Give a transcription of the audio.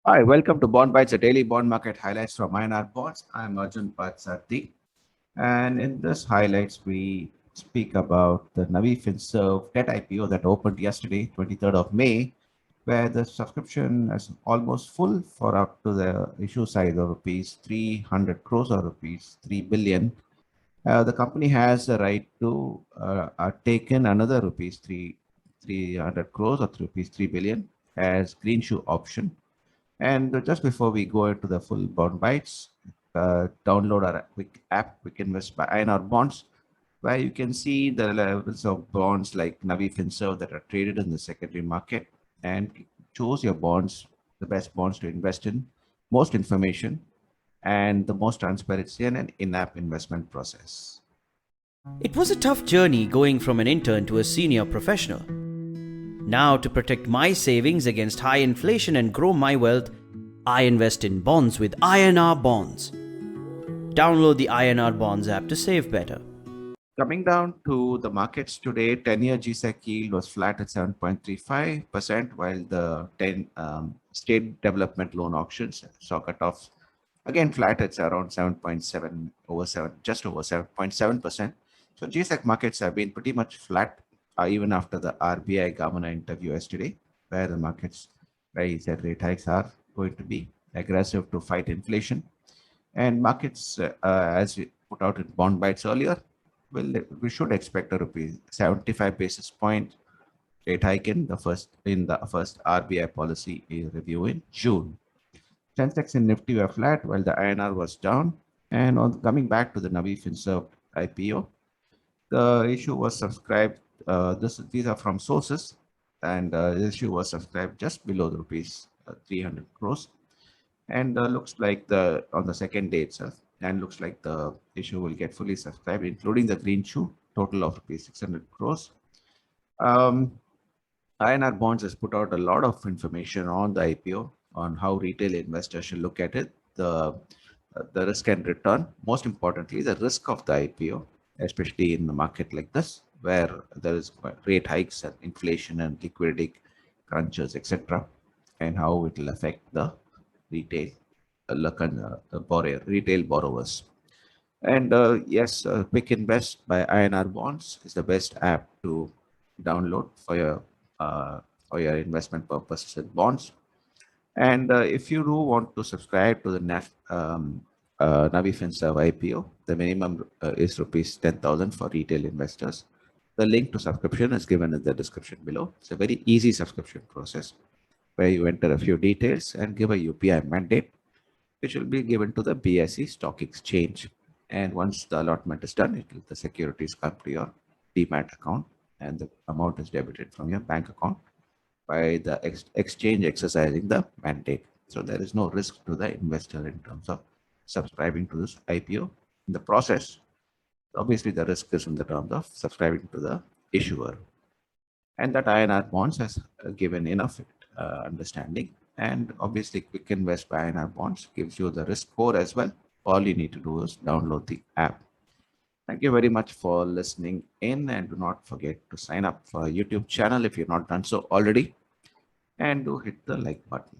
Hi, welcome to Bond Bytes, a daily bond market highlights from INR Bonds. I'm Arjun Patsati, and in this highlights, we speak about the Navi Finserv debt IPO that opened yesterday, 23rd of May, where the subscription is almost full for up to the issue size of rupees 300 crores or rupees 3 billion. The company has the right to take in another rupees 300 crores or rupees 3 billion as green shoe option. And just before we go into the full bond bites, download our quick app, Quick Invest by INR Bonds, where you can see the levels of bonds like Navi Finserv that are traded in the secondary market and choose your bonds, the best bonds to invest in, most information, and the most transparency and an in-app investment process. It was a tough journey going from an intern to a senior professional. Now, to protect my savings against high inflation and grow my wealth, I invest in bonds with INR Bonds. Download the INR Bonds app to save better. Coming down to the markets today, 10-year gsec yield was flat at 7.35%, while the 10 state development loan auctions saw cutoffs again flat at around 7.7 over 7, just over 7.7%. So gsec markets have been pretty much flat even after the RBI governor interview yesterday, where the markets, where he said rate hikes are going to be aggressive to fight inflation. And markets, as we put out in bond bites earlier, we should expect a rupees 75 basis point rate hike in the first RBI policy review in June. Sensex and Nifty were flat while the INR was down. And on coming back to the Navi Finserv IPO, the issue was subscribed. These are from sources, and the issue was subscribed just below the rupees 300 crores, and looks like the on the second day itself, and looks like the issue will get fully subscribed, including the green shoe, total of rupees 600 crores. INR Bonds has put out a lot of information on the IPO on how retail investors should look at it, the risk and return. Most importantly, the risk of the IPO, especially in a market like this, where there is rate hikes and inflation and liquidity crunches, etc., and how it will affect the retail, retail borrowers. And yes, Quick Invest by INR Bonds is the best app to download for your investment purposes in bonds. And if you do want to subscribe to the Navi Finserv IPO, the minimum is rupees 10,000 for retail investors. The link to subscription is given in the description below. It's a very easy subscription process where you enter a few details and give a UPI mandate, which will be given to the BSE stock exchange. And once the allotment is done, the securities come to your demat account and the amount is debited from your bank account by the exchange exercising the mandate. So there is no risk to the investor in terms of subscribing to this IPO. In the process, obviously the risk is in the terms of subscribing to the issuer. And that INR Bonds has given enough understanding. And obviously, Quick Invest by INR Bonds gives you the risk score as well. All you need to do is download the app. Thank you very much for listening in, and do not forget to sign up for our YouTube channel if you've not done so already, and do hit the like button.